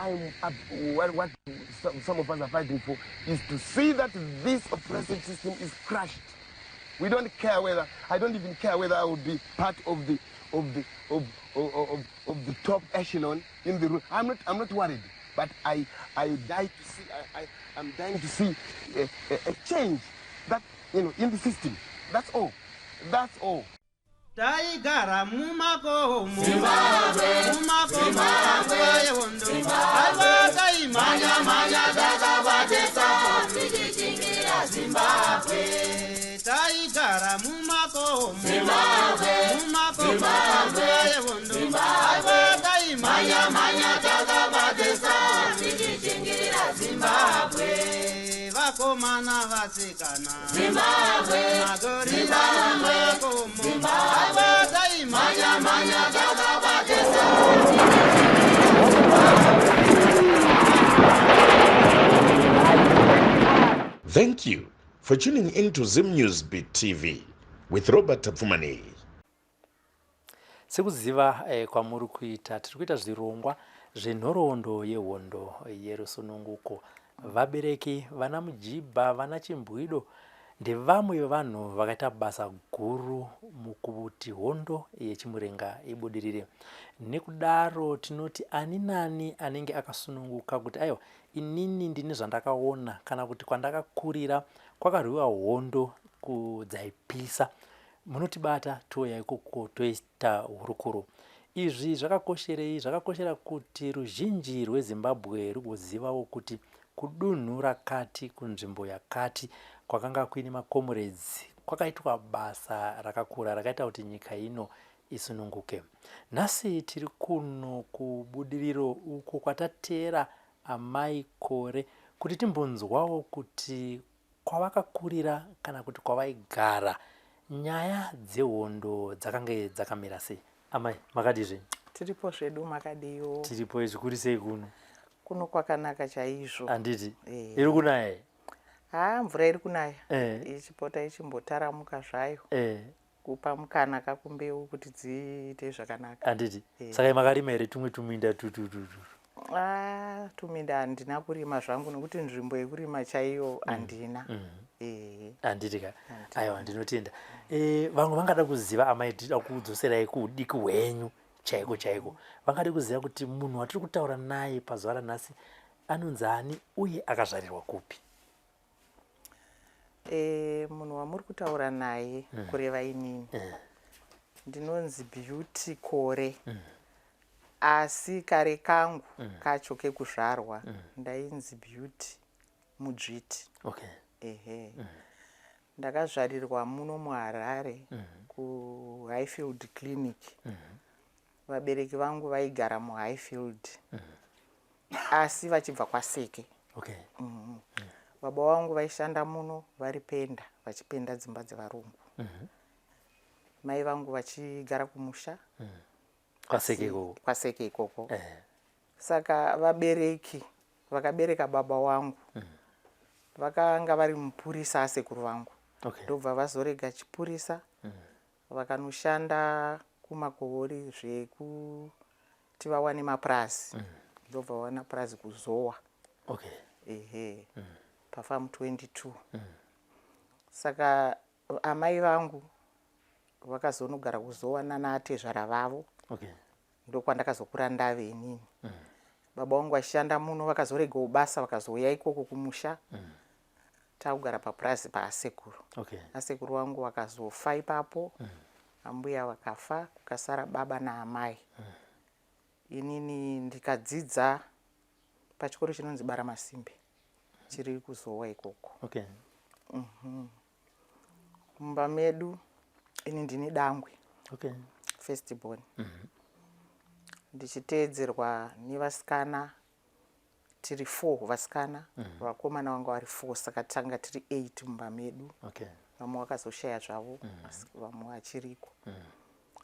what some of us are fighting for is to see that this oppressive system is crushed. We don't care whether, I don't even care whether I would be part of the top echelon in the room. I'm not worried, but I'm dying to see a change that, in the system. That's all. That's all. Taigara mumako Zimbabwe Zimbabwe manya dakabatesa tichichingira Zimbabwe Taigara mumako Zimbabwe manya dakabatesa tichichingira Zimbabwe Vakomana vasikana Zimbabwe magorila makomo Zimbabwe manya dakabatesa Thank you for tuning into Zim News Beat TV with Robert Tapfumani. Sekuziva kwamuri kuita tiri kuita zvirongwa zvenhoroondo yehondo yerusununguko. Vabereki vana mujibha vana chimbwido ndevamwe vevanhu vakaita basa guru mukuti hondo yechimurenga ibudirire. Nekudaro tinoti ani nani anenge akasununguka kuti aiwa inini ndine zvandakaona kana kuti kwandakakurira kwakarwiwa hondo kudzaipisa, munotibata touya ikoko toita hurukuro. Izvi zvakakosherei? Zvakakoshera kuti ruzhinji rweZimbabwe rugozivawo kuti kudunhu rakati kunzvimbo yakati kwakanga kuine makomrades kwakaitwa basa rakakura rakaita kuti nyika ino isununguke. Nhasi tiri kuno kubudiriro uko kwatateera amai Kore kuti timbonzwawo kuti kwavakakurira kana kuti kwavaigara nyaya dzehondo dzakange dzakamira sei. Amai makadizve? Tiripo zvedu makadiyo. Tiripo zvikuru sei kuno? Kuno kwakanaka chaizvo. Anditi iri kunaya? Mvura iri kunaya ichipota ichimbotaramuka zvayo kupa mukana kakumbeu kuti dziite zvakanaka. Anditi saka makarima here tumwe tuminda tuminda handina kurima zvangu nekuti nzvimbo yekurima chaiyo handina. Handitika aiwa ndinotenda. Vamwe vangada kuziva amai tida kudzoserai kuudiki hwenyu chaiko vangada kuziva kuti munhu watiri kutaura naye pazuva ranhasi anonzi ani uye akazvarirwa kupi? Munhu wamuri kutaura naye kureva inini ndinonzi Beauty Kore, asi kare kangu kacho kekuzvarwa ndainzi Beauty Mudzviti. Ndakazvarirwa muno muHarare kuHighfield Clinic. Vabereki vangu vaigara muHighfield asi vachibva kwaSeke. Baba vangu vaishanda muno vari Penda vachipenda dzimba dzevarungu. Mai vangu vachigara kumusha kwaSeke ikoko. Saka vabereki vakabereka baba vangu vakanga vari mupurisa asekuru vangu. Ndobva vazorega chipurisa vakanoshanda kumakori zvekuti vawane mapurazi. Ndobva vawana purazi kuZowa paFarm 22. Saka amai vangu vakazonogara kuZowa nanatezvara vavo. Ndokwandakazokura ndave inini. Baba vangu vachishanda muno vakazoregawo basa vakazouya ikoko kumusha. Takugara papurazi paasekuru. Asekuru vangu vakazofa ipapo. Ambuya vakafa kukasara baba naamai. Inini ndikadzidza pachikoro chinonzi Baramasimbe chiri kuZowa ikoko. Mumba medu ini ndini dangwe, first born. Ndichiteedzerwa nevasikana tiri 4 vasikana, vakomana vanga vari 4, saka tanga tiri 8 mumba medu. Vamwe vakazoshaya zvavo vamwe vachiriko.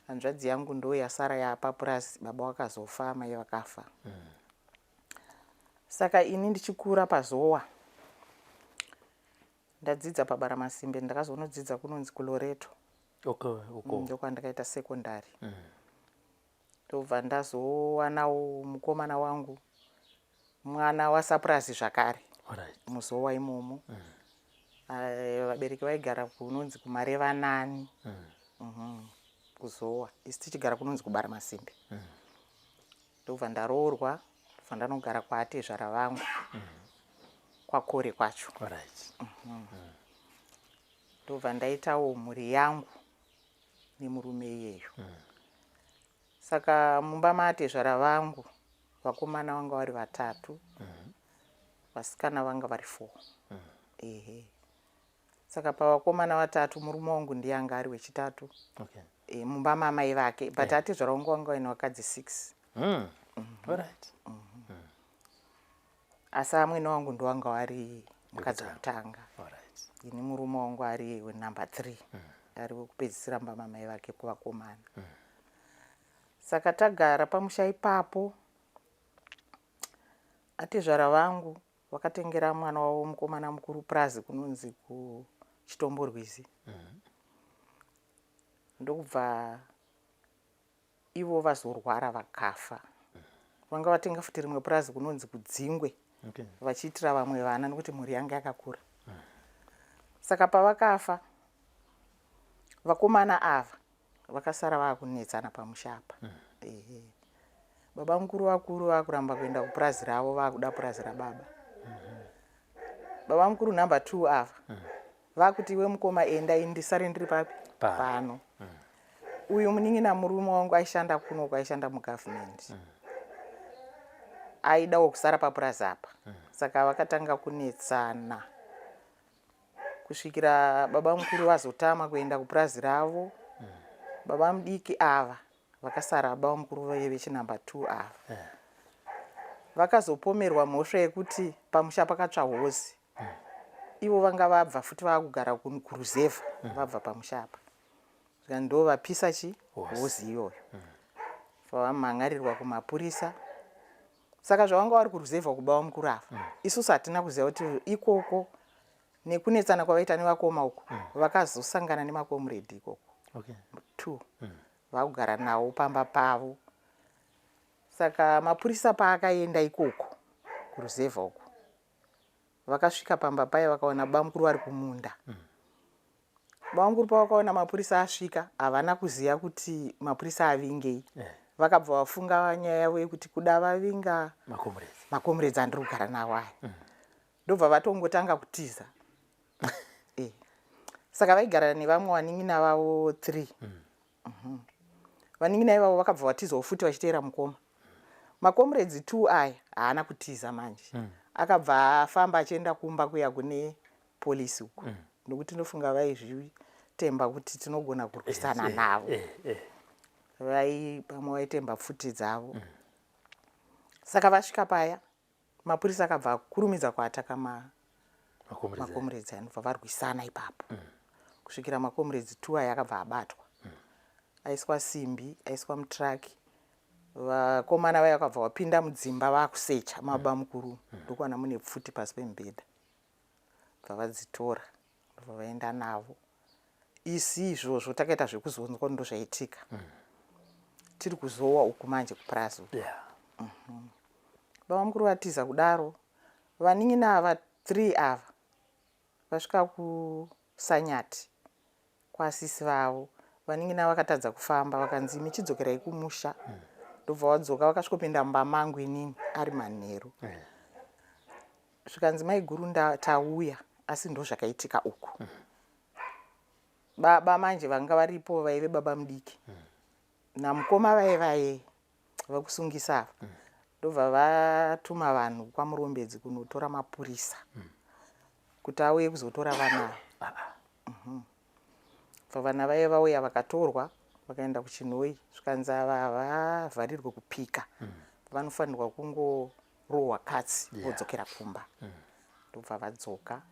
Hanzvadzi yangu ndo yasara yapa purasi, baba vakazofa mai vakafa. Saka ini ndichikura paZowa ndadzidza paBaramasimbe, ndakazonodzidza kunonzi kuLoreto. Ndokwandakaita sekondari. Ndobva ndazowanawo mukomana wangu mwana wasapurazi zvakare Alright. muzowa imomo. Vabereki vaigara kunonzi kumareva 9 kuzowa, isi tichigara kunonzi kubara masimbi. Ndobva ndaroorwa, ndobva ndanogara kwaatezvara vangu kwakore kwacho. Alright. Ndobva ndaitawo mhuri yangu nemurume iyeyo. Saka mumba maatezvara vangu vakomana vanga vari 3, vasikana vanga vari 4. Ehe. Saka pavakomana 3 murume wangu ndiye anga ari wechitatu. Okay. Mumba mamai vake, but atezvara vangu vanga vaine vakadzi 6. Alright. Asi amwene wangu ndowanga wari mukadzi wekutanga. Alright. Ini murume wangu ari wenumber 3. Ari wekupedzisira mumba mamai vake kuvakomana. Saka tagara pamusha ipapo. Atezvara vangu vakatengera mwana wavo mukomana mukuru purazi kunonzi kuChitomborwizi. Ndokubva ivo vazorwara vakafa. Vanga vatenga futi rimwe purazi kunonzi kuDzingwe. Okay. Vachiitira vamwe vana nokuti mhuri yanga yakakura. Saka pavakafa vakomana ava vakasara vakunetsana pamusha apa. Baba mukuru vakuru vakuramba kuenda kupurazi ravo, vakuda purazi rababa. Baba mukuru number 2 ava vakuti iwe mukoma enda indisare ndiri papi pano. Uyu munin'ina murume wangu aishanda kunoko, aishanda mugavhmendi. Aidawo kusara papurazi apa. Saka vakatanga kunetsana kusvikira baba mukuru vazotama kuenda kupurazi ravo. Baba mudiki ava vakasara baba mukuru vechinumber 2 ava. Vakazopomerwa mhosva yekuti pamusha pakatsva hozi. Ivo vanga vabva futi vakugara kuruzevha, vabva pamusha apa. Ndo vapisa hozi iyoyo. Vamhangarirwa kumapurisa. Saka zvavanga vari kuruzevha kubaba mukuru ava. Isusu hatina kuziva kuti ikoko nekunetsana kwavaita nevakoma uko vakazosangana nemakomredi ikoko. Okay. 2 vakugara nawo pamba pavo. Saka mapurisa paakaenda ikoko kuruzevha uko, vakasvika pamba paya vakaona baba mukuru vari kumunda. Baba mukuru pavakaona mapurisa asvika havana kuziva kuti mapurisa avingei. Vakabva vafunga nyaya yavo yekuti kuda vavinga makomredzi andiri kugara nawo aya. Ndobva vatongotanga kutiza. Saka vaigara nevamwe vanin'ina vavo 3. Vanin'ina ivavo vakabva vatizawo futi vachiteera mukoma. Makomredzi 2 aya haana kutiza manje. Akabva afamba achienda kumba kuya kune polisi uko. Nokuti ndofunga vaizvitemba kuti tinogona kurwisana navo. Pamwe vaitemba pfuti dzavo. Saka vasvika paya mapurisa akabva kurumidza kuataka makomredzi anobva varwisana ipapo. Kusvikira makomredzi 2 aya akabva abatwa. Aiswa simbi, aiswa mutraki. Vakomana vaya vakabva vapinda mudzimba vakusecha mababa mukuru. Ndokuwana mune pfuti pasi pemubhedha. Bva vadzitora ndobva vaenda navo. Isi izvozvo takaita zvekuzonzwa ndo zvaitika. Tiri kuzowa uku manje kupurazi. Baba mukuru vatiza kudaro, vanin'ina ava 3 ava vasvika kuSanyati kwasisi vavo. Vanin'ina vakatadza kufamba vakanzi michidzokerai kumusha. Ndobva vadzoka vakasvikopinda mumba mangu inini ari manheru. Zvikanzi mai guru tauya, asi ndo zvakaitika uku. Baba manje vanga varipo vaive baba mudiki namukoma vaivaye vakusungisa. Ndobva vatuma vanhu kwamurombedzi kunotora mapurisa kuti auye kuzotora vana. Vana vaiye vauya vakatorwa vakaenda kuChinoi. Zvikanzi havavharirwe kupika, vanofanirwa kungorohwa katsi vodzokera kumba. Ndobva vadzoka.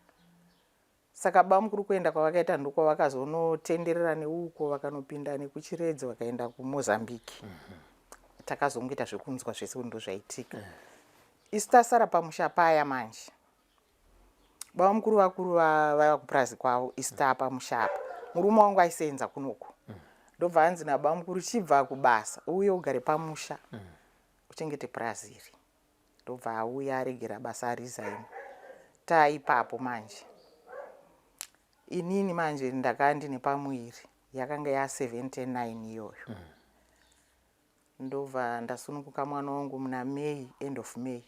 Saka baba mukuru kuenda kwavakaita ndoko vakazonotenderera neuko vakanopinda nekuChiredzi vakaenda kuMozambique. Takazongoita zvekunzwa zvese ndo zvaitika. Isu tasara pamusha paya manje. Baba mukuru vakuru vaiva kupurazi kwavo, isu taapamusha apa. Murume wangu aisenza kunoko. Ndobva hanzi nababa mukuru chibva kubasa uye ugare pamusha uchengete purazi iri. ndobva auya aregera basa resign. Taipapo manje inini manje ndakanga ndine pamwiri yakanga ya79 iyoyo. Ndobva ndasununguka mwana wangu muna May, end of May.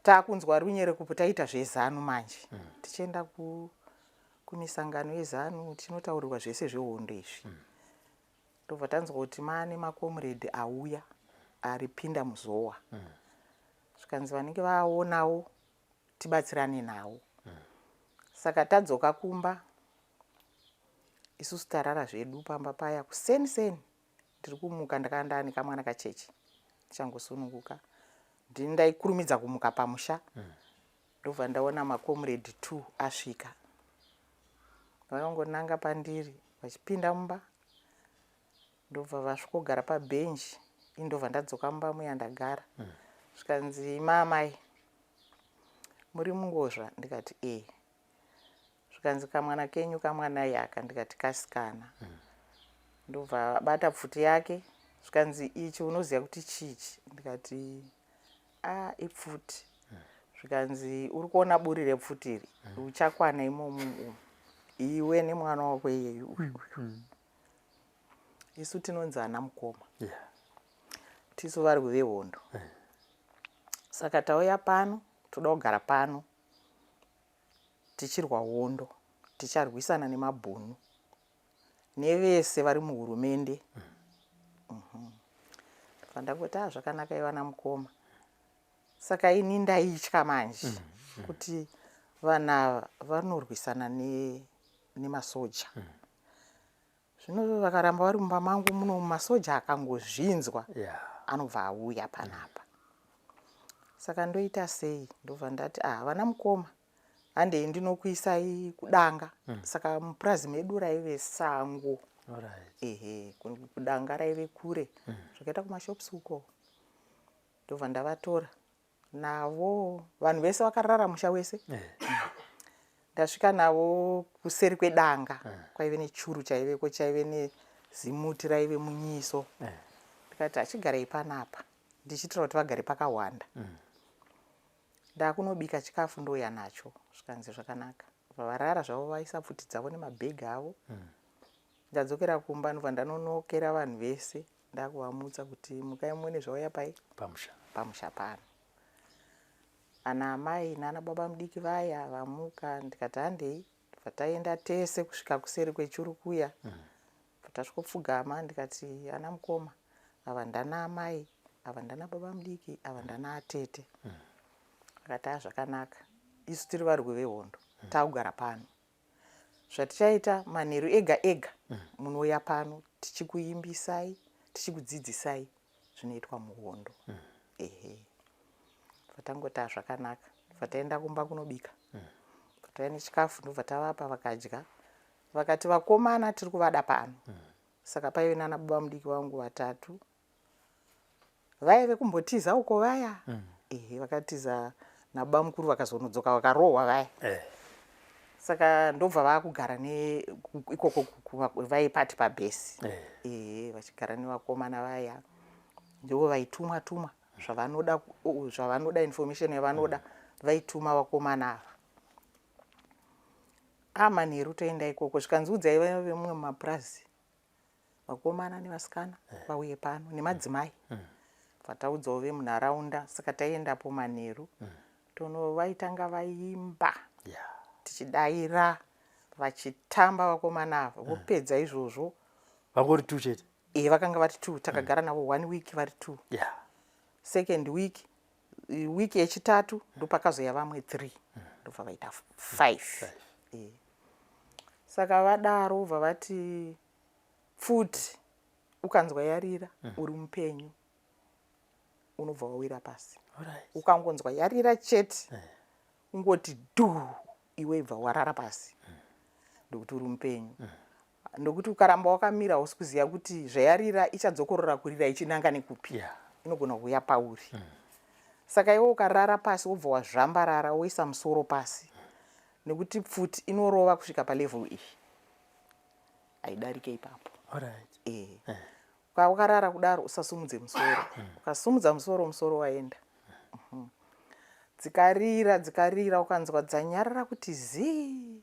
Takunzwa runyere kupo taita zvezanu manje. Tichienda kumisangano yezanu tinotaurirwa zvese zvehondo izvi. Ndobva tanzwa kuti mane makomrade auya aripinda muzowa. Zvikanzi vanenge vaonawo tibatsirane nawo. Saka tadzoka kumba isusu tarara zvedu pamba paya kuseni ndiri kumuka ndakanda nekamwana kacheche tichangosununguka. Ndaikurumidza kumuka pamusha. Ndobva ndaona makomrade 2 asvika. Vakangonanga pandiri vachipinda mumba. Ndobva vasvikogara pabhenji. Indobva ndadzoka mumba muya ndagara. Zvikanzi mamai muri mungozva? Ndikati Zvikanzi kamwana kenyu kamwana yaka? Ndikati kasikana. Ndobva bata pfuti yake. Zvikanzi ichi unoziva kuti chichi? Ndikati ipfuti. Zvikanzi uri kuona buri repfuti iri uchakwana imomo iwe nemwana wako iyeyu. Isu tinonzi ana mukoma. Tisu varwi vehondo. Saka tauya pano toda kugara pano tichirwa hondo, ticharwisana nemabhunu nevese vari muhurumende. Ndangoti zvakanaka ivana mukoma. Saka ini ndaitya manje kuti vana vanorwisana nemasoja. Zvino vakaramba vari mumba mangu muno masoja akangozvinzwa anobva auya panapa. Saka ndoita sei? Ndobva ndati vana mukoma handei ndinokuisai kudanga. Saka mupurazi medu raive sango. Kudanga raive kure zvakaita kumashops uko. Ndobva ndavatora navo vanhu vese vakarara musha wese. Ndasvika navo kuseri kwedanga. Kwaive nechuru chaiveko chaive nezimuti raive munyiso. Ndikati achigarei panapa ndichitira kuti vagare pakawanda. Ndakunobika chikafu ndouya nacho. Zvikanzi zvakanaka. Varara zvavo vaisa pfuti dzavo nemabhegi avo. Ndadzokera kumba ndobva ndanonokera vanhu vese ndakuvamutsa kuti mukai muone zvauya pai pamusha pano. Ana amai nana baba mudiki vaya vamuka. Ndikati handei. Ndobva taenda tese kusvika kuseri kwechuru kuya. Tasvikopfugama ndikati ana mukoma ava ndana amai, ava ndana baba mudiki, ava ndana atete. Akati zvakanaka. Isu tiri varwi vehondo. Takugara pano. Zvatichaita manheru ega ega munouya pano tichikuimbisai, tichikudzidzisai zvinoitwa muhondo. Tangoti zvakanaka. Taenda kumba kunobika. Taiva nechikafu ndobva tavapa vakadya. Vakati vakomana tiri kuvada pano. Saka paive nana baba mudiki vangu 3 vaive kumbotiza uko vaya. Vakatiza nababa mukuru vakazonodzoka vakarohwa vaya. Saka ndobva vakugara ikoko vaipati pabhesi. Vachigara nevakomana vaya. Ndivo vaitumwa zvavanoda information yavanoda vaituma vakomana ava. Manheru toenda ikoko. Zvikanzi udzai vaive mumwe mumapurazi vakomana nevasikana vauye pano nemadzimai. Vataudzawo vemunharaunda. Saka taiendapo manheru vaitanga vaimba tichidaira vachitamba vakomana ava. Vopedza izvozvo vangori 2 chete. Vakanga vari 2. Takagara navo 1 week vari 2. Second week wiki yechitatu ndopakazoya vamwe 3 ndobva vaita 5. Saka vadaro vobva vati pfuti ukanzwa yarira uri mupenyu unobva wawira pasi. Ukangonzwa yarira chete ungoti dhu iwe ibva warara pasi ndokuti uri mupenyu. Ndokuti ukaramba wakamira hausi kuziva kuti zvayarira ichadzokorora kurira ichinanga nekupi. Inogona kuuya pauri. Saka iwe ukarara pasi wobva wazvambarara woisa musoro pasi nekuti pfuti inorova kusvika palevel iyi haidarike ipapo. Ukarara kudaro usasumudze musoro. Ukasumudza musoro waenda. dzikarira ukanzwa dzanyarara kuti zii,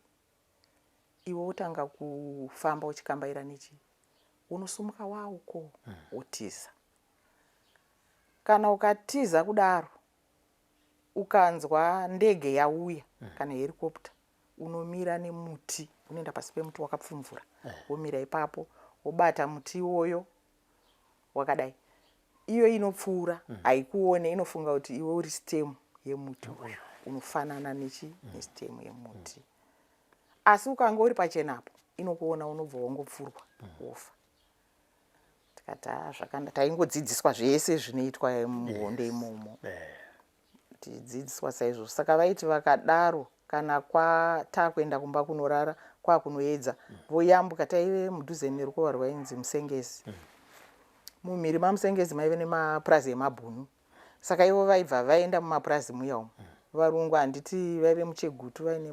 iwe utanga kufamba uchikambaira nechi, unosumuka wauko utiza. Kana ukatiza kudaro ukanzwa ndege yauya kana helicopter, unomira nemuti, unoenda pasi pemuti wakapfumvura, womira ipapo wobata muti iwoyo wakadai. Iyo inopfuura haikuone, inofunga kuti iwe uri stem yemuti uyu, unofanana nestem yemuti. Asi ukanga uri pachenapo, inokuona unobva wangopfurwa wofa. Tikati zvakanda taingodzidziswa zvese zvinoitwa muhonde imomo, tidzidziswa saizvo. Saka vaiti vakadaro kana kwatakuenda kumba kunorara kwakunoedza, voyambuka. Taive mudhuze nerukova rwainzi Musengezi. Mumhiri maMusengezi maive nemapurazi emabhunu. Saka ivo vaibva vaenda mumapurazi muya umo. Varungu handiti vaive muChegutu vaine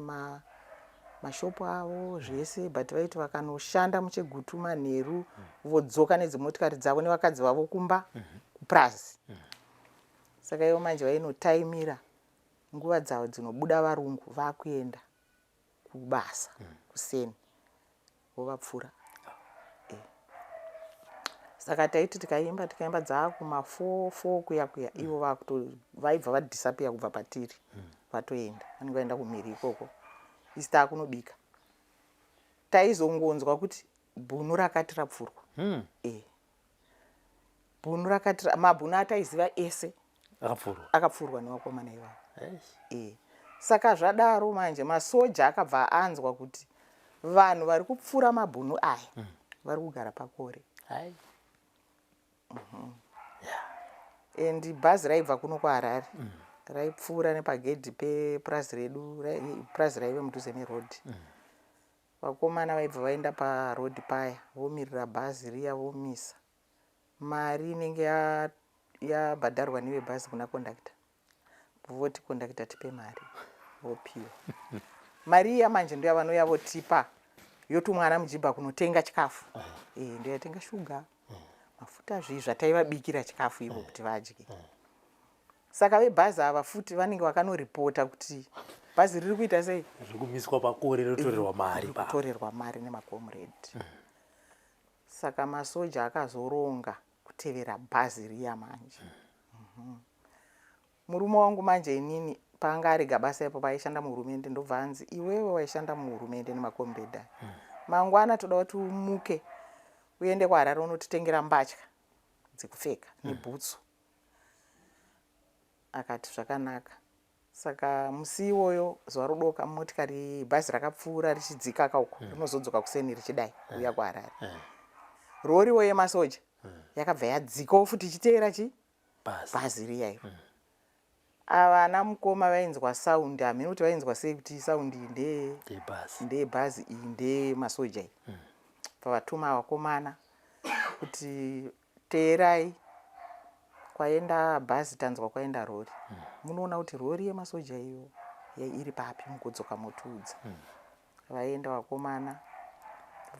mashopu avo zvese, but vaiti vakanoshanda muChegutu manheru vodzoka nedzimotikari dzavo nevakadzi vavo kumba kupurazi. Saka ivo manje vainotaimira nguva dzavo dzinobuda varungu vakuenda kubasa kuseni vovapfura. Saka taiti tikaimba dzakuma 4 kuya ivo vaibva vadhisapiya kubva patiri vatoenda, vanenge vaenda kumhiri ikoko. Isi takunobika, taizongonzwa kuti bhunu rakati rapfurwa. Bhunu rakati, mabhunu ataiziva ese akapfurwa nevakomana ivavo. Saka zvadaro manje masoja akabva anzwa kuti vanhu vari kupfura mabhunu aya vari kugara pakore. And bhazi raibva kuno kuHarare raipfuura nepagedhi pepurazi redu, purazi raive mudhuze nerodhi. Vakomana vaibva vaenda parodhi paya vomirira bhazi riya vomisa. Mari inenge yabhadharwa nevebhazi kuna kondakita, voti kondakita tipe mari, vopiwa. Mari iya manje ndoya vanouya votipa, yotumwana mujibha kunotenga chikafu. Ndoyatenga shuga, mafuta zvii zvataivabikira chikafu ivo kuti vadye. Saka vebhazi ava futi vanenge vakanoripota kuti bhazi riri kuita sei, zvikumiswa pakore rotorerwa mari, kutorerwa mari nemakomuredi. Saka masoja akazoronga kutevera bhazi riya manje. Murume wangu manje inini panga arega basa ipo paishanda muhurumende, ndobva anzi iwewe waishanda muhurumende nemakomuredi, mangwana toda kuti umuke uende kuHarare unotitengera mbatya dzekupfeka nebhutsu. Akati zvakanaka. Saka musi iwoyo zuva rodoka motikari bhazi rakapfuura richidzika kauko, rinozodzoka kuseni richidai kuuya kuHarare. Roriwo yemasoja yakabva yadzikawo futi ichiteera bhazi riya iro. Ava ana mukoma vainzwa saundi, hamene kuti vainzwa sei kuti saundi ndeyebhazi iyi ndeyemasoja iyi. Pavatuma vakomana kuti teerai, kwaenda bhazi tanzwa kwaenda rori. Munoona kuti rori yemasoja iyo iri papi, mugodzoka motiudza. Vaenda vakomana,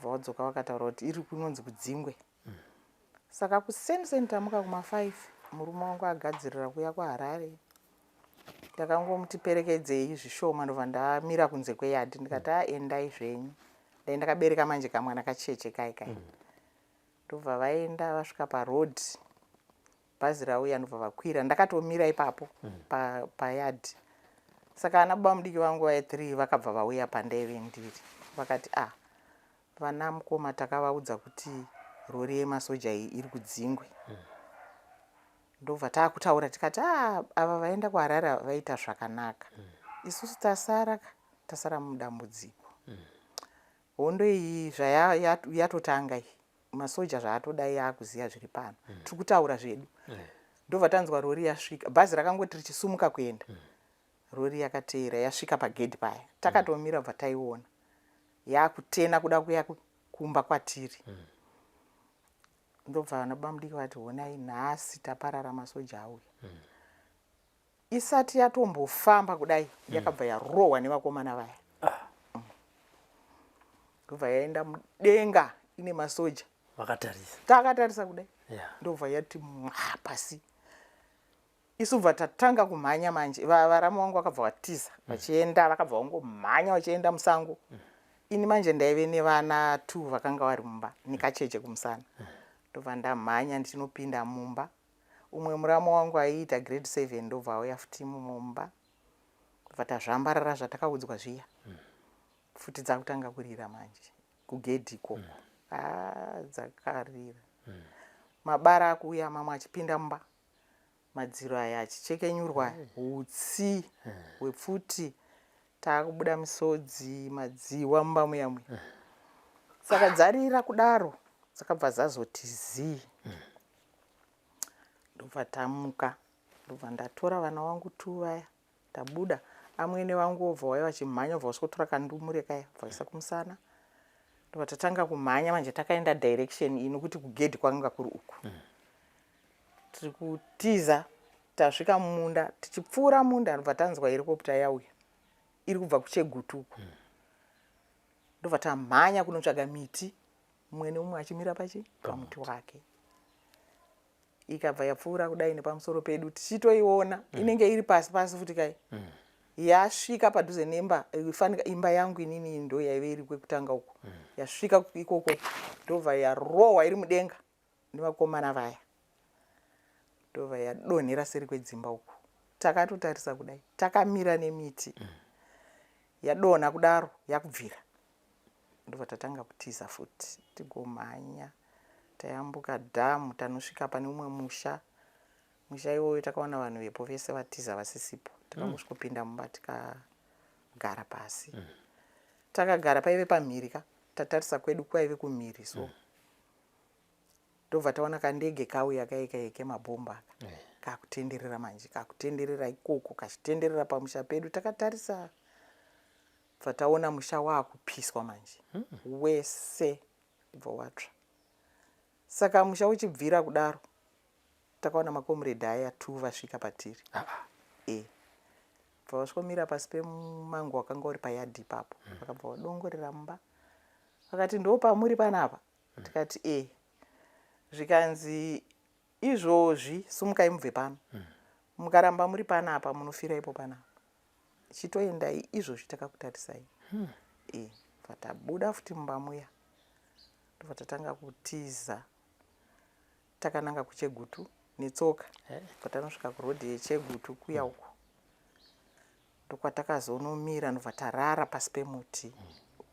vadzoka vakataura kuti iri kunonzi kuDzingwe. Saka kuseni tamuka kuma5, murume wangu agadzirira kuya kuHarare. Ndakangomuti perekedzei zvishoma, ndobva ndamira kunze kweyadhi ndikati endai zvenyu. Ndakabereka manje kamwana kacheche kai. Ndobva vaenda vasvika parodhi, bhazi rauya ndobva vakwira, ndakatomira ipapo payadhi. Saka ana baba mudiki vangu vai3 vakabva vauya pandaive ndiri, vakati vana mukoma takavaudza kuti rori yemasoja iyi iri kuDzingwe. Ndobva taakutaura tikati ava vaenda kuHarare vaita zvakanaka, isusu tasara mudambudziko. Hondo iyi zvayatotanga iyi, masoja zvaatodai yakuziya zviri pano, tiri kutaura zvedu. Ndobva tanzwa rori yasvika, bhazi rakangoti richisumuka kuenda, rori yakateera yasvika pagedhi paya. Takatomira bva taiona yakutena kuda kuya kumba kwatiri. Ndobva vana baba mudiki vati honai nhasi taparara masoja auya. Isati yatombofamba kudai yakabva yarohwa nevakomana vaya. Ndobva yaenda mudenga ine masoja. Vakatarisa. Takatarisa kudai. Ndobva yati pasi. isu bva tatanga kumhanya manje. Varama vangu vakabva vatiza vachienda, vakabva vangomhanya vachienda musango. Ini manje ndaive nevana 2 vakanga vari mumba nikacheche kumusana. Ndobva ndamhanya ndichinopinda mumba. Umwe murama wangu aiita grade 7 ndobva auya futi mumba. Ndobva tazvambarara zvatakaudzwa zviya. Futi dzakutanga kurira manje kugedhi ikoko. Dzakarira. Mabara akuuya mamwe achipinda mumba. Madziro aya achichekenyurwa hutsi hwepfuti. Taakubuda misodzi, madziwa mumba muya muya. Saka dzarira kudaro dzakabva zazoti zii. Ndobva tamuka. Ndobva ndatora vana vangu 2 vaya. Tabuda. Amwene vangu obva vaya vachimhanya obva vasikotora kandumure kaya vaisa kumusana. Ndobva tatanga kumhanya manje takaenda direction inokuti kugedhi kwanga kuri uku. Tiri kutiza tasvika mumunda tichipfuura munda ndobva tanzwa helicopter yauya iri kubva kuChegutu uko. Ndobva tamhanya kunotsvaga miti mumwe neumwe achimira pamuti wake. Ikabva yapfuura kudai nepamusoro pedu tichitoiona inenge iri pasi pasi futi kai. Yasvika padhuze nemba imba yangu inini ndo yaive iri kwekutanga uko. Yasvika ikoko ndobva yarohwa iri mudenga nevakomana vaya. Ndobva yadonhera seri kwedzimba uko. Takatotarisa kudai takamira nemiti. Yadonha kudaro yakubvira. Ndobva tatanga kutiza futi tigomhanya. Tayambuka dhamu tanosvika pane umwe musha. Musha iwoyo takaona vanhu vepo vese vatiza vasisipo. Takangosvikopinda mumba tikagara pasi. Takagara paive pamhiri ka. Tatarisa kwedu kwaive kumhiri so. Ndobva taona kandege kauya kaike mabhomba kakutenderera manje kakutenderera ikoko kachitenderera pamusha pedu. Takatarisa bva taona musha waakupiswa manje wese bva watsva. Saka musha uchibvira kudaro takaona makomrade aya 2 vasvika patiri. Bva vasvikomira pasi pemango wakanga uri payadhi ipapo. Vakabva vadongorera mumba. Vakati ndo pamuri panapa. Tikati zvikanzi izvozvi sumukai mubve pano. Mukaramba muri panapa munofira ipo panapa. Chitoendai izvozvi takakutarisai. Bva tabuda futi mumba muya. Ndobva tatanga kutiza. Takananga kuChegutu netsoka. Patanosvika kurodhi yeChegutu kuya uko. Ndokwatakazonomira ndobva tarara pasi pemuti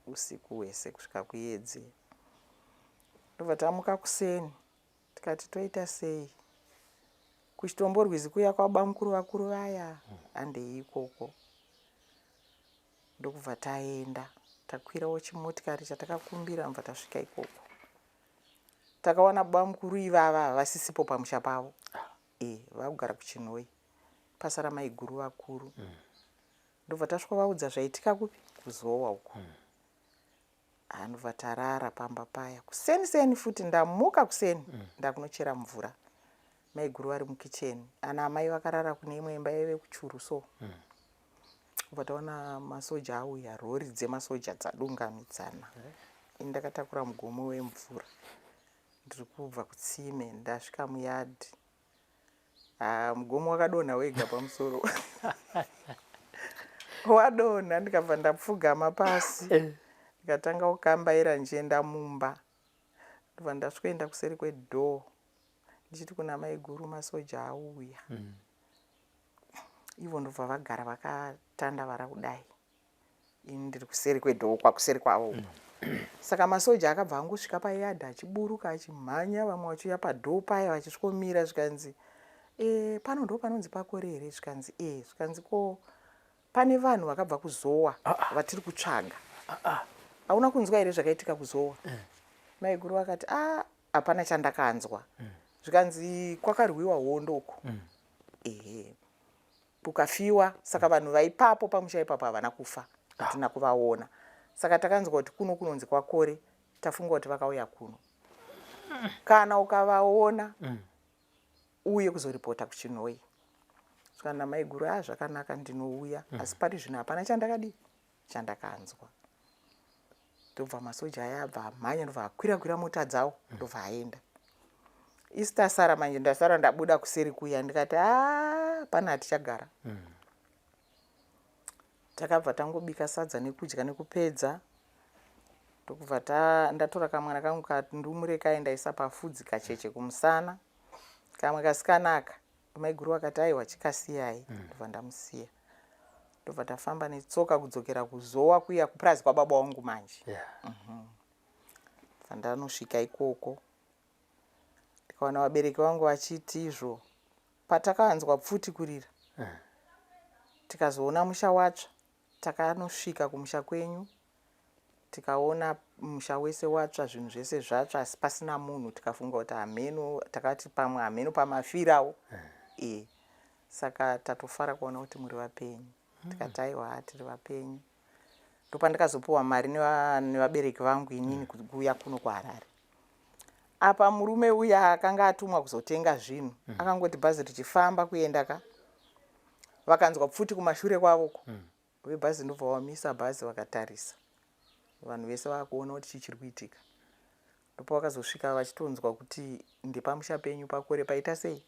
usiku hwese kusvika kuyedzi. Ndobva tamuka kuseni tikati toita sei. Kuchitomborwizi kuya kwaba mukuru vakuru vaya handei ikoko. Ndokubva taenda takwirawo chimotikari chatakakumbira ndobva tasvika ikoko. Takaona baba mukuru ivava vasisipo pamusha pavo. Vakugara kuChinoi. Pasara maiguru vakuru. Ndobva tasvika vaudza zvaitika kupi kuzowa uko. Ndobva tarara pamba paya. Kuseni futi ndamuka kuseni ndakunochera mvura. Maiguru vari mukicheni. Ana amai vakarara kune imwe imba yaive kuchuru so. Ndobva taona masoja auya rori dzemasoja dzadungamidzana. Ini ndakatakura mugomo wemvura. Ndiri kubva kutsime ndasvika muyadhi. Mugomo wakadonha wega pamusoro. Wadonha ndikabva ndapfugama pasi. Ndikatanga kukambaira njienda mumba. Ndobva ndasvikoenda kuseri kwedhoo. Ndichiti kuna maiguru masoja auya. Ivo ndobva vagara vakatandavara kudai. Ini ndiri kuseri kwedhoo kwakuseri kwavo. Saka masoja akabva angosvika payadhi achiburuka achimhanya vamwe vachiuya padhoo paya vachisvikomira zvikanzi pano ndo panonzi pakore here zvikanzi zvikanzi ko pane vanhu vakabva kuzowa vatiri kutsvaga. Hauna kunzwa here zvakaitika kuzowa? Maiguru vakati hapana chandakanzwa. Zvikanzi kwakarwiwa hondo uko. Kukafiwa saka vanhu vaipapo pamusha ipapo havana kufa. Hatina kuvaona. Saka takanzwa kuti kuno kunonzi kwakore tafunga kuti vakauya kuno. Kana ukavaona uye kuzoripota kuChinoi. Kana maiguru zvakanaka ndinouya asi pari zvino hapana chandakanzwa. Ndobva masoja aya abva amhanya ndobva akwira mota dzawo ndobva aenda. Isu tasara manje ndasara ndabuda kuseri kuya ndikati hapana hatichagara. Takabva tangobika sadza nekudya nekupedza. Ndokubva ndatora kamwana kangu kandumure kaendaisa pafudzi kacheche kumusana. Kamwe kasikanaka. Mai guru vakati aiwa chikasiyai. Ndobva ndamusiya. Ndobva tafamba netsoka kudzokera kuzowa kuya kupurazi kwababa wangu manje. Ndanosvika ikoko. Ndikaona vabereki vangu vachiti izvo. Patakaanzwa pfuti kurira. Tikazoona musha watsva. Takanosvika kumusha kwenyu. Tikaona musha wese watsva, zvinhu zvese zvatsva asi pasina munhu. Tikafunga kuti hameno, takati pamwe hameno pamafirawo. Saka tatofara kuona kuti muri vapenyu. Tikati aiwa tiri vapenyu. Ndopandikazopiwa mari nevabereki vangu inini kuuya kuno kuHarare. Apa murume uya akanga atumwa kuzotenga zvinhu akangoti bhazi richifamba kuenda ka. Vakanzwa pfuti kumashure kwavoko. Vebhazi ndobva vamisa bhazi vakatarisa. Vanhu vese vakuona kuti chichiri kuitika. Ndipo vakazosvika vachitonzwa kuti ndepamusha penyu pakore paita sei.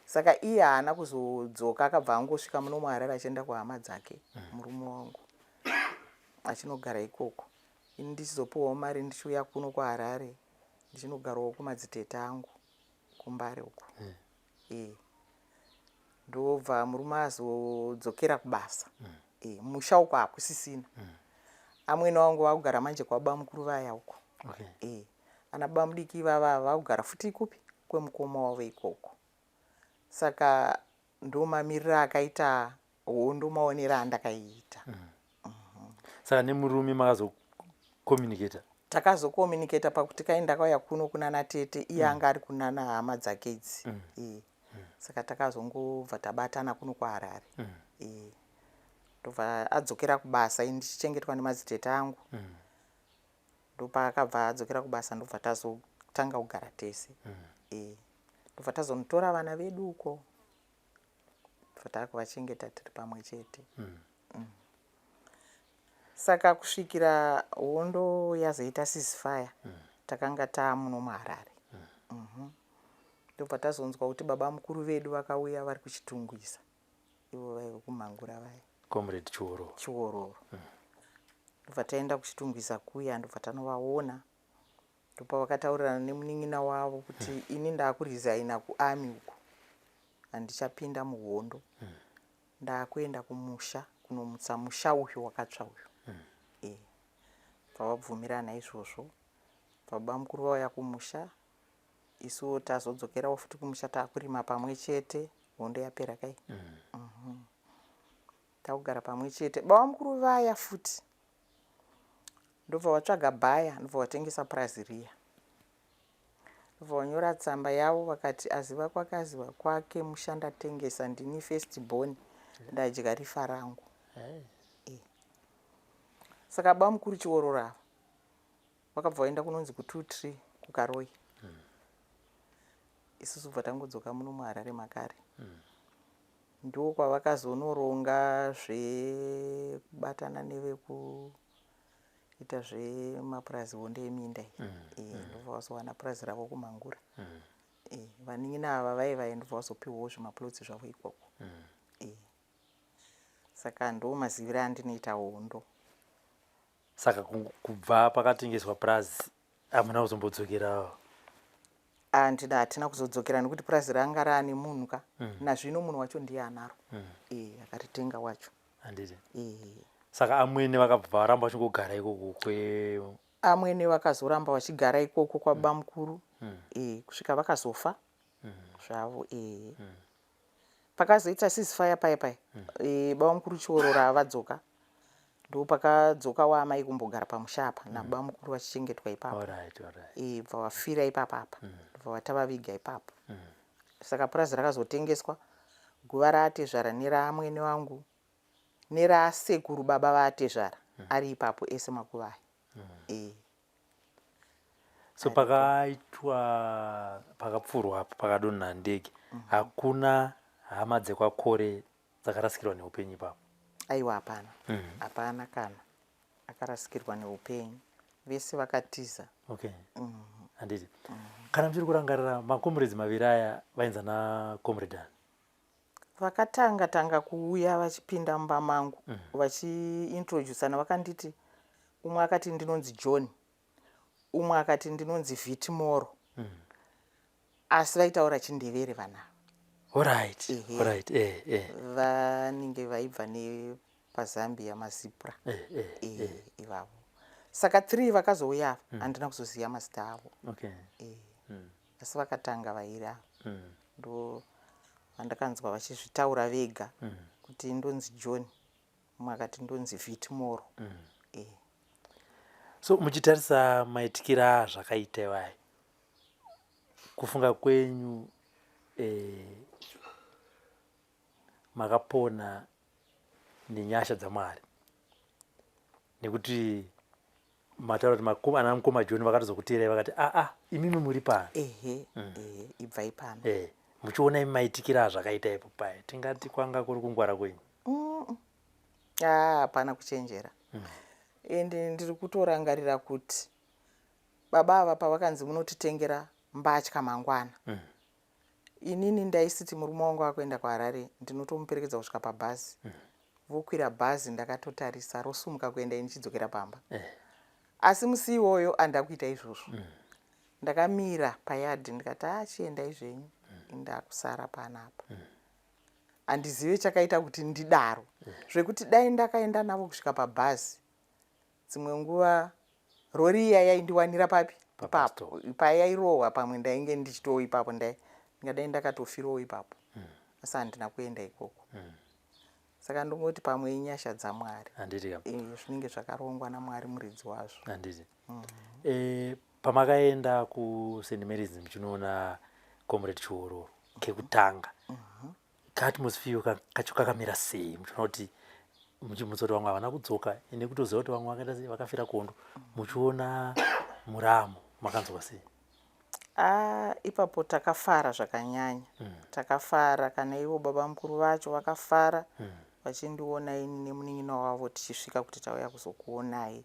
Saka iye haana kuzodzoka akabva angosvika muno muHarare achienda kuhama dzake murume wangu. Achinogara ikoko. Ini ndichizopiwawo mari ndichiuya kuno kuHarare. Ndichinogarawo kumadzitete angu kuMbare uko. Ndobva murume azodzokera kubasa. Musha uko hakusisina. Amwene wangu vakugara manje kwababa mukuru vaya uko. Ana baba mudiki ivava vakugara futi ikupi kwemukoma wavo ikoko. Saka ndomamirira akaita hondo maonera andakaiita. Saka nemurume makazokomunicata? Takazokomunicata pakuti kaenda kauya kuno kunana tete iye anga ari kunana hama dzake idzi. Saka takazongobva tabatana kuno kuHarare. Ndobva adzokera kubasa ini ndichichengetwa nemadzitete angu. Ndopaakabva adzokera kubasa ndobva tazotanga kugara tese. Ndobva tazonotora vana vedu uko. Ndobva takuvachengeta tiri pamwe chete. Saka kusvikira hondo yazoita ceasefire takanga taamuno muHarare. Ndobva tazonzwa kuti baba mukuru vedu vakauya vari kuchitungwiza. Ivo vaiva kuMangura vaya. Comrade Chiwororo. Ndobva taenda kuchitungwiza kuya ndobva tanovaona. Ndopa vakataurirana nemunin'ina wavo kuti ini ndakurizaina kuarmy uko. Handichapinda muhondo. Ndakuenda kumusha kunomutsa musha uyu wakatsva uyu. Vabvumirana izvozvo. Baba mukuru vauya kumusha. Isu tazodzokerawo futi kumusha taakurima pamwe chete. Hondo yapera kai. Takugara pamwe chete. Baba mukuru vaya futi. Ndobva vatsvaga bhaya, ndobva vatengesa purazi riya. Ndobva vanyora tsamba yavo vakati aziva kwakaziva kwake mushanda tengesa ndini first born ndadya rifa rangu. Saka baba mukuru Chiwororo ava vakabva vaenda kunonzi ku2 kuKaroi. Isusu bva tangodzoka muno muHarare makare. Ndo kwavakazonoronga zvekubatana nevekuita zvemapurazi hondo yeminda iyi. Ndobva vazowana purazi ravo kuMangura. Vanin'ina ava vaiva ndobva vazopiwawo zvimapurotsi zvavo ikoko. Saka ndo maziviro andinoita hondo. Saka kubva pakatengeswa purazi hamuna kuzombodzokera? Hatina kuzodzokera nekuti purazi ranga raane munhu ka. Nazvino munhu wacho ndiye anaro. Akaritenga wacho. Handiti. Saka amwene vakabva varamba vachingogara ikoko amwene vakazoramba vachigara ikoko kwababa mukuru. Kusvika vakazofa zvavo. Pakazoita ceasefire paya. Baba mukuru Chiwororo avadzoka. Ndo pakadzokawo amai kumbogara pamusha apa nababa mukuru vachichengetwa ipapo. Bva vafira ipapapa. Bva vatavaviga ipapo. Saka purazi rakazotengeswa. Guva raatezvara neraamwene wangu nerasekuru baba vaatezvara ari ipapo ese makuvai. So pakaitwa pakapfurwa pakadonha ndege hakuna hama dzekwakore dzakarasikirwa neupenyu ipapo? Aiwa hapana. Hapana kana akarasikirwa neupenyu. Vese vakatiza. Handiti. Kana muchiri kurangarira makomrades maviri aya vainzana comrade ani? vakatanga kuuya vachipinda mumba mangu vachiintroducana vakanditi umwe akati ndinonzi John umwe akati ndinonzi Vitimoro asi vaitaura chindevere vanava. Alright. Vanenge vaibva nepazambia mazipra ivavo. Saka 3 vakazouya handina kuzoziva mazita avo. Asi vakatanga vairi avo ndo vandakanzwa vachizvitaura vega kuti ndonzi John umwe akati ndonzi Vitimoro. So muchitarisa maitikira zvakaita ivai kufunga kwenyu makapona nenyasha dzaMwari nekuti mataura kuti ana mukoma John vakatozokuteerai vakati imimi muri pano ibvai pano muchiona imi maitikira zvakaita ipo pai tingati kwanga kuri kungwara kwenyu? Hapana kuchenjera. Ende ndiri kutorangarira kuti baba ava pavakanzi munotitengera mbatya mangwana inini ndaisiti murume wangu akuenda kuHarare ndinotomuperekedza kusvika pabhazi vokwira bhazi ndakatotarisa rosumuka kuenda inichidzokera pamba asi musi iwoyo handida kuita izvozvo ndakamira payadhi ndikati chiendai zvenyu ndakusara panapa handizive chakaita kuti ndidaro zvekuti dai ndakaenda navo kusvika pabhazi dzimwe nguva rori iya yaindiwanira papi ipapo payairohwa pamwe ndainge ndichitowo ipapo ndingadai ndakatofirawo ipapo asi handina kuenda ikoko saka ndongoti pamwe inyasha dzaMwari zvinenge zvakarongwa naMwari muridzi wazvo. Pamakaenda kuSt Mary's muchinoona Comrade Chiororo kekutanga kaatmosphere kacho kakamira sei muchiona kuti muchimutsoti vamwe havana kudzoka ine kutoziva kuti vamwe vakaita sei vakafira kondo muchiona Muramo makanzwa sei? Ipapo takafara zvakanyanya takafara kana ivo baba mukuru vacho vakafara vachindiona ini nemunin'ina wavo tichisvika kuti tauya kuzokuonai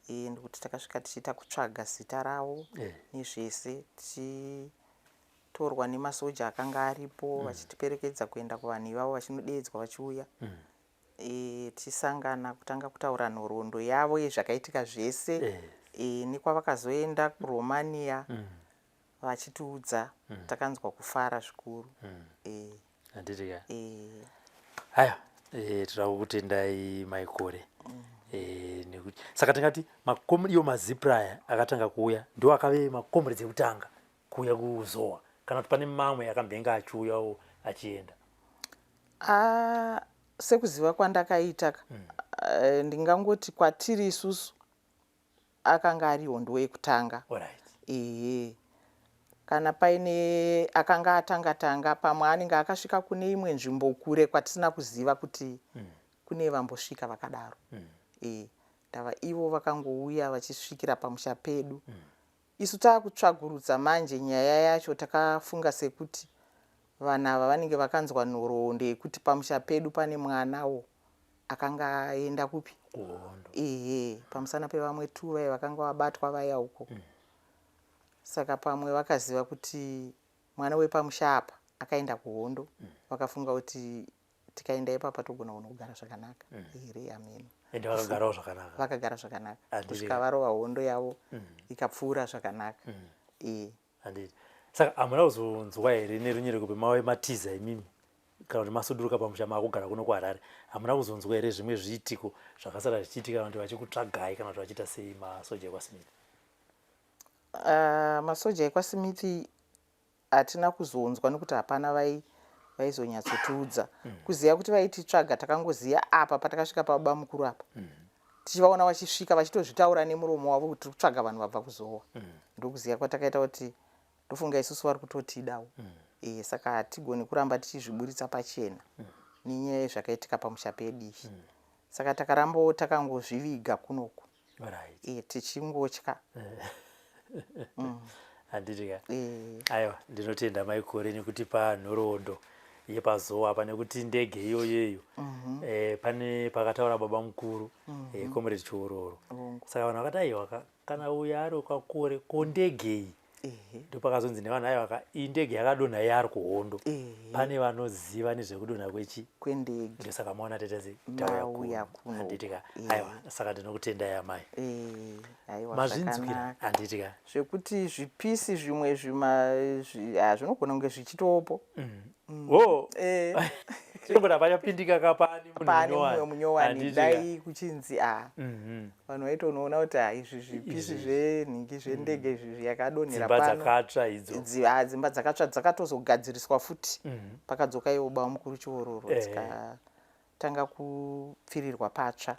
ndikuti takasvika tichiita kutsvaga zita ravo nezvese tichitorwa nemasoja akanga aripo vachitiperekedza kuenda kuvanhu ivavo vachinodeedzwa vachiuya tisangana kutanga kutaura nhoroondo yavo yezvakaitika zvese nekwavakazoenda kuRomania vachitiudza takanzwa kufara zvikuru. Haya tinoda kukutendai Maikore saka tingati iwo mazipra aya akatanga kuuya ndo akave makomrades ekutanga kuuya kuzowa kana kuti pane mamwe akambenge achiuyawo achienda? Sekuziva kwandakaita ndingangoti kwatiri isusu akanga ari hondo yekutanga. Kana paine akanga atanga pamwe anenge akasvika kune imwe nzvimbo kure kwatisina kuziva kuti kune vambosvika vakadaro ndava ivo vakangouya vachisvikira pamusha pedu isu taakutsvagurudza manje nyaya yacho takafunga sekuti vanhu ava vanenge vakanzwa nhoroondo yekuti pamusha pedu pane mwanawo akanga aenda kupi pamusana pevamwe 2 vaya vakanga vabatwa vaya uko saka pamwe vakaziva kuti mwana wepamusha apa akaenda kuhondo vakafunga kuti tikaenda ipapa togona kunogara zvakanaka here ameno ende vakagarawo zvakanaka vakagara zvakanaka kusvika varova hondo yavo ikapfuura zvakanaka saka hamuna kuzonzwa here nerunyereko pemave matiza imimi kana kuti masuduruka pamusha maakugara kuno kuHarare hamuna kuzonzwa here zvimwe zviitiko zvakasara zvichiitika kana kuti vachikutsvagai kana kuti vachiita sei masoja ekwaSmith? Masoja ekwaSmith hatina kuzonzwa nekuti hapana vaizonyatsotiudza kuziva kuti vaititsvaga takangoziva apa patakasvika pababa mukuru apa tichivaona vachisvika vachitozvitaura nemuromo wavo kuti kutsvaga vanhu vabva kuzowa ndokuziva kwatakaita kuti ndofunga isusu vari kutotidawo saka hatigoni kuramba tichizviburitsa pachena nenyaya yezvakaitika pamusha pedu saka takarambawo takangozviviga kunoku tichingotya. Handitika aiwa ndinotenda Maikore nekutipa nhoroondo yepazowa apa nekuti ndege iyoyeyo pane pakataura baba mukuru Comrade Chiororo saka vanhu vakati aiwa kana uya ari kwakore ko ndege iyi ndopakazonzi nevanhu aiva indege yakadonha yari kuhondo pane vanoziva nezvekudonha kwendege ndosaka maona tetezi tauya kuno handitika aiwa saka ndinokutendai amai mazvinzwira handitika zvekuti zvipisi zvimwe zvinogona kunge zvichitopo chinombona pachapindika kapani mumwe munyowani dai kuchinzi vanhu vaitonoona kuti izvi zvipisi zvenhingi zvendege izvi yakadonhera pano dzimba dzakatsva dzakatozogadziriswa futi pakadzoka iwo baba mukuru Chiororo dzikatanga kupfirirwa patsva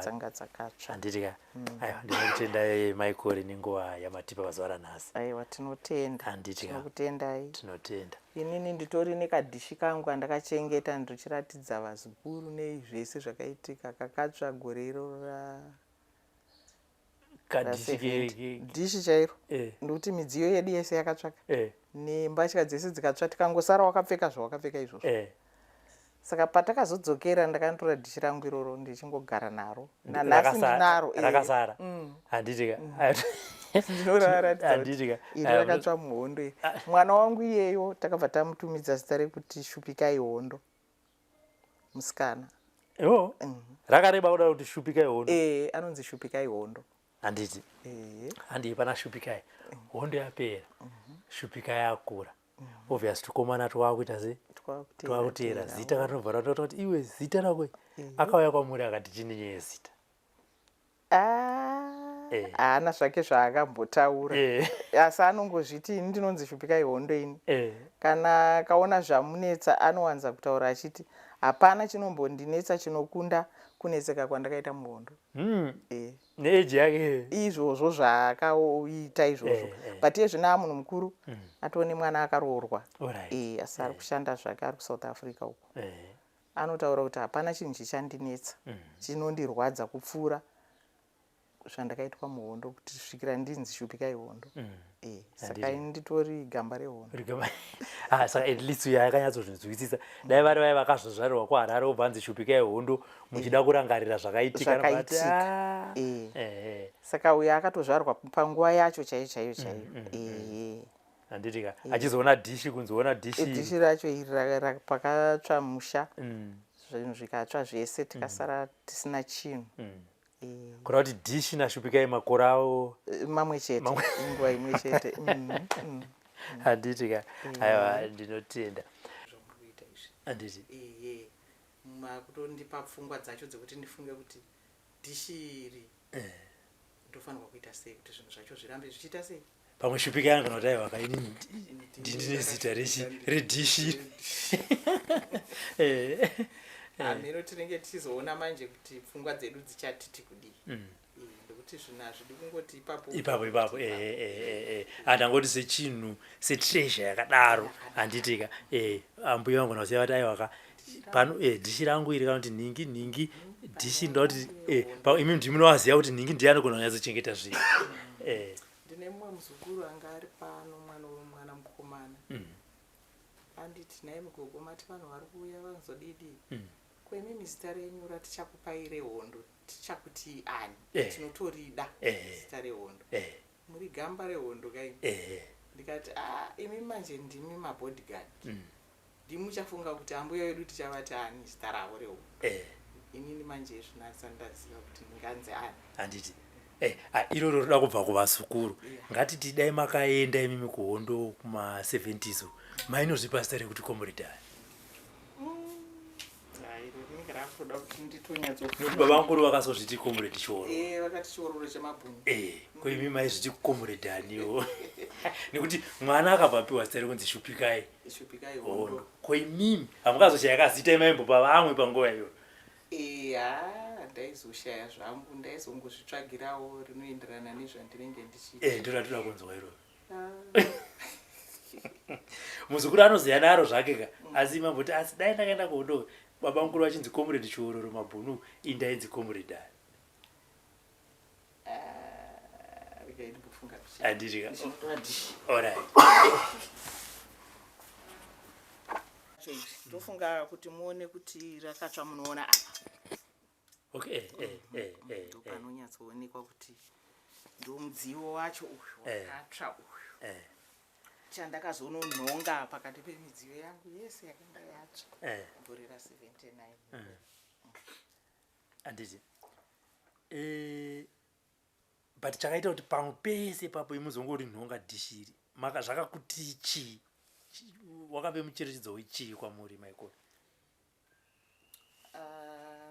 dzanga dzakatsva handitika aiwa ndinokutendai Michael nenguva yamatipa pazuva ranhasi aiwa tinotenda tinokutendai tinotenda inini nditori nekadhishi kangu andakachengeta ndochiratidza vazukuru nezvese zvakaitika kakatsva gore iroro dhishi chairo ndokuti midziyo yedu yese yakatsvaka nembatya dzese dzikatsva tikangosara wakapfeka zvawakapfeka izvozvo saka patakazodzokera ndakandotora dhishi rangu iroro ndichingogara naro nanhasi ndinaro rakasara handitika ndinoraratidza iri rakatsva muhondo iri mwana wangu iyeyo takabva tamutumidza zita rekuti Shupikai Hondo musikana rakareba kuda kuti Shupikai Hondo anonzi Shupikai Hondo handiti handii pana Shupikai Hondo yapera Shupikai yakura obvious tukomana twakuita sei twakutera zita katinobva ratota kuti iwe zita rako akauya kwamuri akati chini zita haana zvake zvaakambotaura asi anongozviti ini ndinonzi Shupikai Hondo ini kana kaona zvamunetsa anowanza kutaura achiti hapana chinombondinetsa chinokunda kunetseka kwandakaita muhondo neeji yake izvozvo zvaakaita izvozvo but iye zvino amunhu mukuru atone mwana akaroorwa asi ari kushanda zvake ari kuSouth Africa uko anotaura kuti hapana chinhu chichandinetsa chinondirwadza kupfuura zvandakaitwa muhondo kuti svikira ndinzi Shupikai Hondo saka nditori gamba rehondo saka at least yakanyatsozvinzwisisa dai vari vai vakazvozvarirwa kuHarare obvanzi Shupikai Hondo muchida kurangarira zvakaitika saka uyo akatozvarwa panguva yacho chaiyo handitika achizoona dhishi kunzoona dhishi racho iri pakatsva musha zvinhu zvikatsva zvese tikasara tisina chinhu kuda kuti dhishi naShupikai makore avo mamwe chete nguva imwe chete handitika aiwa ndinotenda handiti makutondipa pfungwa dzacho dzekuti ndifunge kuti dhishi iri ndofanirwa kuita sei kuti zvinhu zvacho zvirambe zvichiita sei pamwe Shupikai anogona kuti aiwa kaini ndine zita redhishi mino tinenge tichizoona manje kuti pfungwa dzedu dzichatiti kudii ndokuti zvinhu hazvidi kungoti ipapo handangoti sechinhu setreasure yakadaro handitika ambuya vangu nakusiya vati aiwaka pano dhishi rangu iri kana kuti nhingi dhishi ndoti imi ndimunowaziva kuti nhingi ndiye anogona kunyatsochengeta zvinhu ndine mumwe muzukuru anga ari pano mwana mukomana anditi naye mugogo mati vanhu vari kuuya vanozodidi kwemimi zita renyu ratichakupai rehondo tichakuti ani tinotorida zita rehondo muri gamba rehondo kaini ndikati imi manje ndimi mabodyguard ndimuchafunga kuti ambuya wedu tichavati ani zita ravo rehondo inini manje zvinasandaziva kuti ndinganzi ani handiti iroro roda kubva kuvasukuru ngatiti dai makaenda imimi kuhondo kuma70s mainozvipa zita rekuti Comrade baba mukuru vakazozviti Comrade Chiororo vakati Chiororo chemabhunu koimi maizviti Comrade aniwo nekuti mwana akabvapiwa zita rekunzi Shupikai Hondo koimimi hamukazoshaya kazita imaimbopa vamwe panguva iyoyo ndaizoshaya zvangu ndaizongozvitsvagirawo rinoenderana nezvandinenge ndichiita ndoratoda kunzwa iroro muzukuru anoziya naro zvake ka asi imamboti asi dai ndakaenda kuhondo baba mukuru vachinzi Comrade Chiororo mabhunu indainzi Comrade handitika alright ndofunga kuti muone kuti rakatsva munoona apa okay panonyatsoonekwa kuti ndomudziwo wacho uyu wakatsva uyu chandakazononhonga pakati pemidziyo yangu yese yakanga yatsva mborera 79 anditi but chakaita kuti pamwe pese papo imuzongori nhonga dhishiri maka zvakakuti chii wakape mucherechedzo wechii kwamuri maikoro?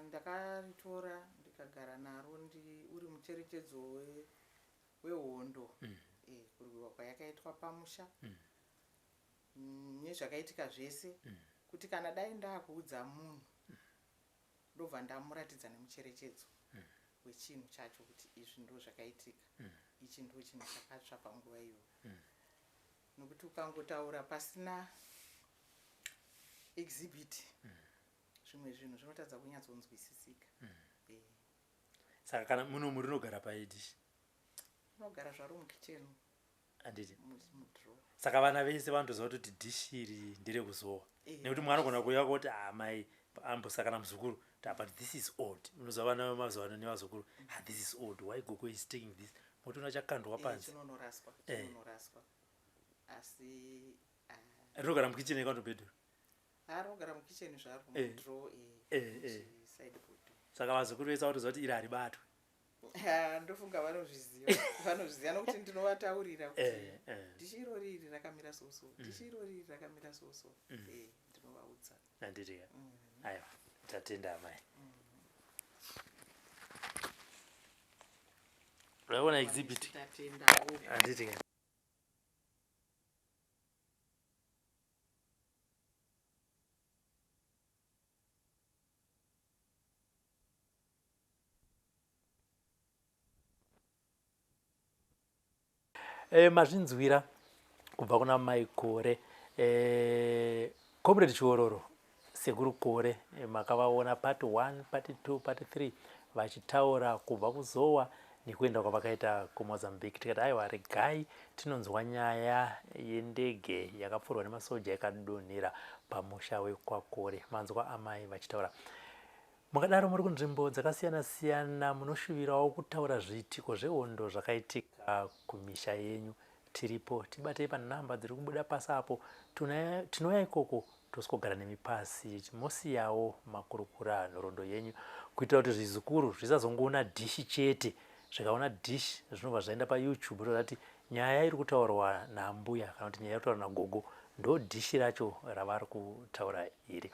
Ndakaritora ndikagara naro uri mucherechedzo wehondo kurwiwa kwayakaitwa pamusha nezvakaitika zvese kuti kana dai ndakuudza munhu ndobva ndamuratidza nemucherechedzo wechinhu chacho kuti izvi ndo zvakaitika ichi ndo chinhu chakatsva panguva iyoyo nokuti ukangotaura pasina exhibit zvimwe zvinhu zvinotadza kunyatsonzwisisika. Saka kana muno muri unogara paedishi unogara zvaro mukicheni anditi mudro. Saka vana vese vandoziva kuti dhishi iri nderekuzowa nekuti mwana anogona kuuya kuti mai ambosakana muzukuru but this is odd. Unoziva vana vemazuva ano nevazukuru this is odd, why Gogo is taking this, motoona chakandwa panze chinonoraswa asi rinogara mukicheni ikandobhedhura arogara mukicheni zvaro mudro side board. Saka vazukuru vese vatoziva kuti iri haribatwe. Ndofunga vanozviziva nokuti ndinovataurira kuti dhishi irori iri rakamira soso, dhishi irori iri rakamira soso, ndinovaudza. Nanditika aiwa tatenda mai raona exhibit tatendawo anditika mazvinzwira kubva kuna maikore comrade Chiororo sekuru Kore makavaona part 1 part 2 part 3 vachitaura kubva kuzowa nekuenda kwavakaita kuMozambique. Tikati aiwa regai tinonzwa nyaya yendege yakapfurwa nemasoja ikadonhera pamusha wekwakore. Manzwa amai vachitaura. Mukadaro muri kunzvimbo dzakasiyana siyana munoshuvirawo kutaura zviitiko zvehondo zvakaitika kumisha yenyu. Tiripo tibatei panhamba dziri kubuda pasi apo tinouya ikoko tosikogara nemipasi mosiyawo makurukura nhoroondo yenyu kuitira kuti zvizukuru zvisazongoona dhishi chete. Zvikaona dhishi zvinobva zvaenda paYouTube toti nyaya iri kutaurwa nambuya kana kuti nyaya iri kutaurwa nagogo ndo dhishi racho ravari kutaura iri.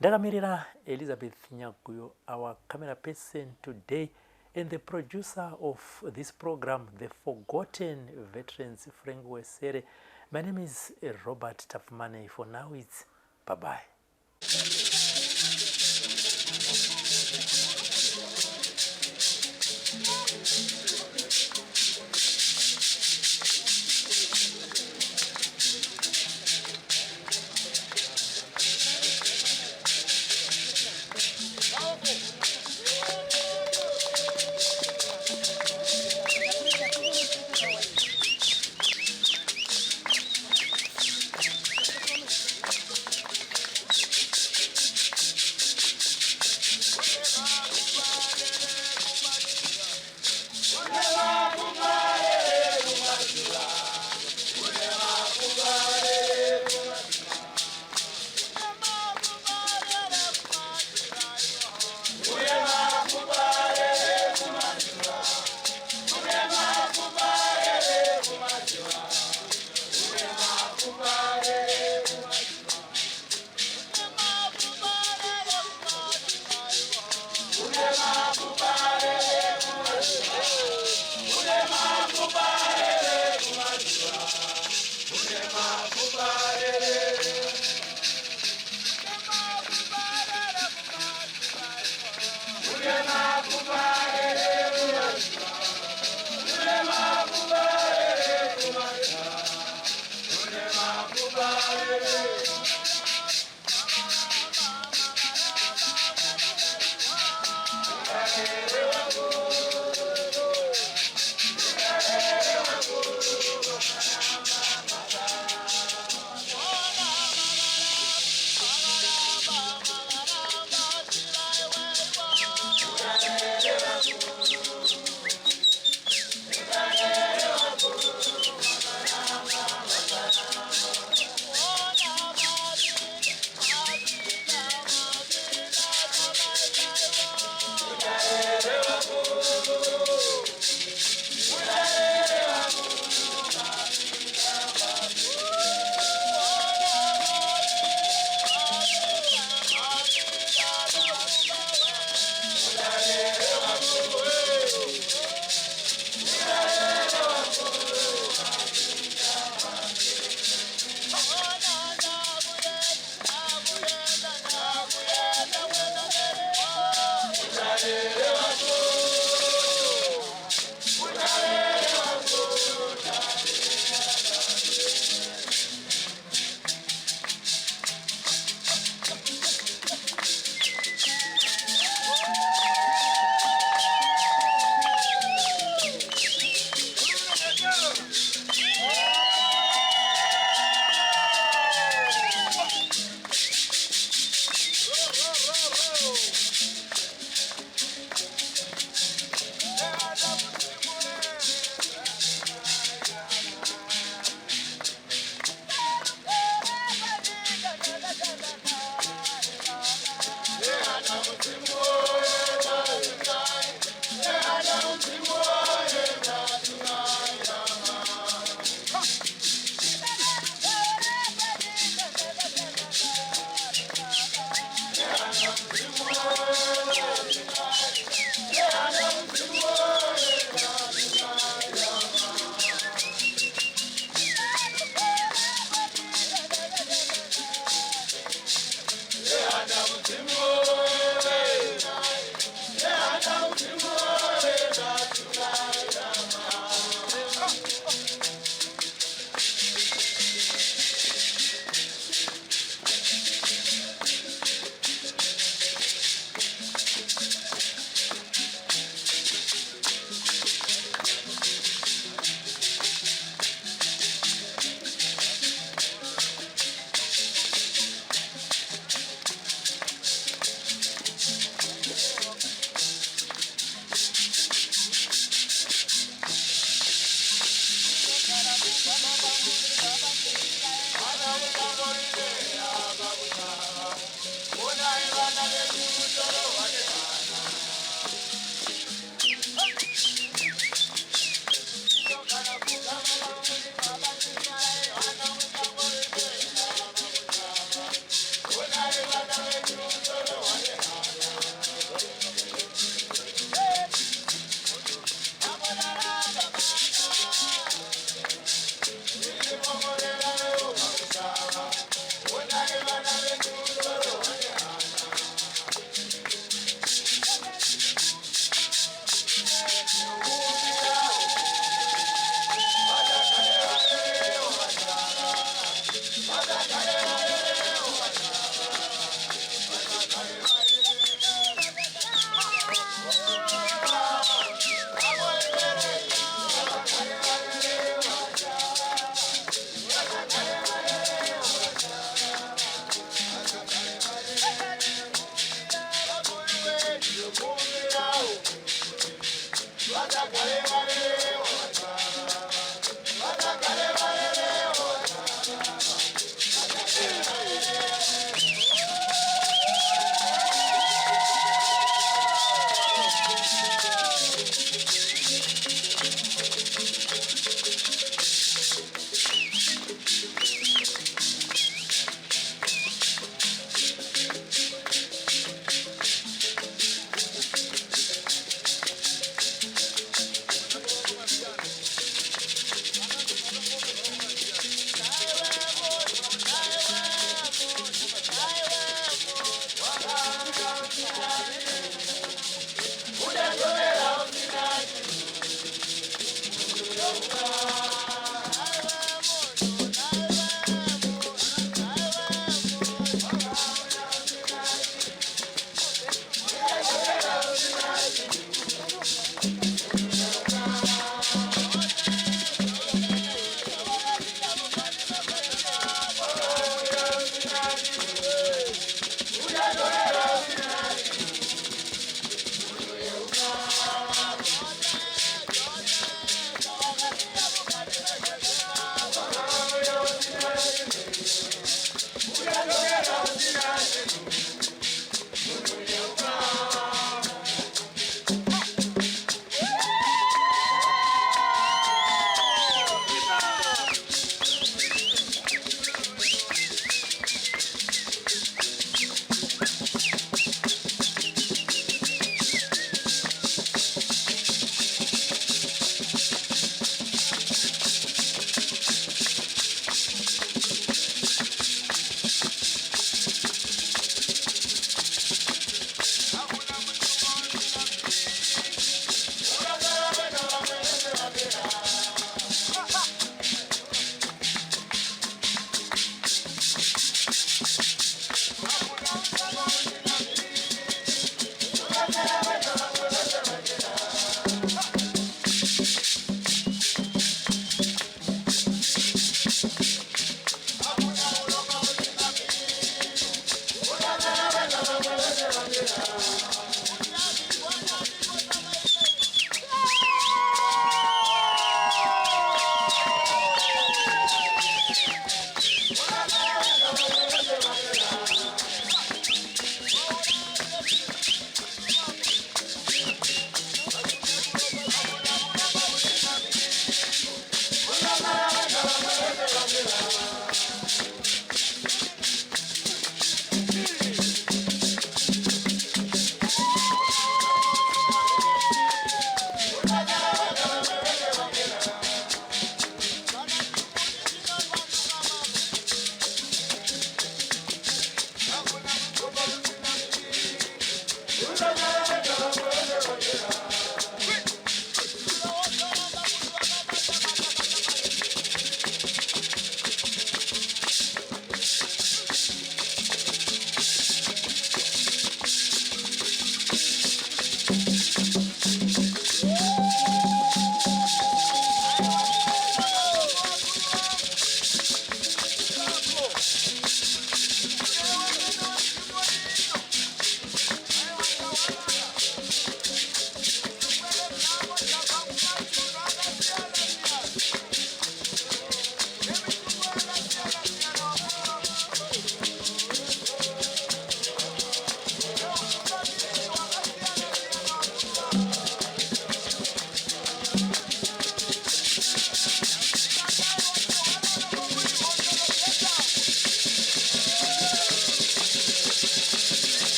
Ndakamirira Elizabeth Nyaguyo, our camera person today, and the producer of this program, The Forgotten Veterans, Frank Wesere. My name is Robert Tafmane. For now, it's bye-bye.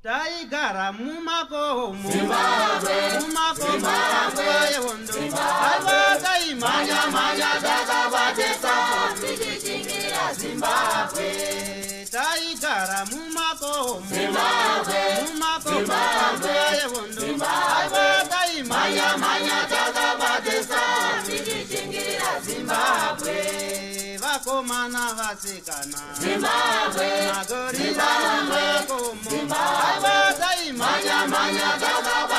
Taigara mumako Zimbabwe Zimbabwe Alvata imanya manya dakabatesa tikichingira Zimbabwe Taigara mumako Zimbabwe Zimbabwe Alvata imanya manya dakabatesa tikichingira Zimbabwe Vakomana vasikana Zimbabwe Magorila Zimbabwe Alvata imanya manya dakabatesa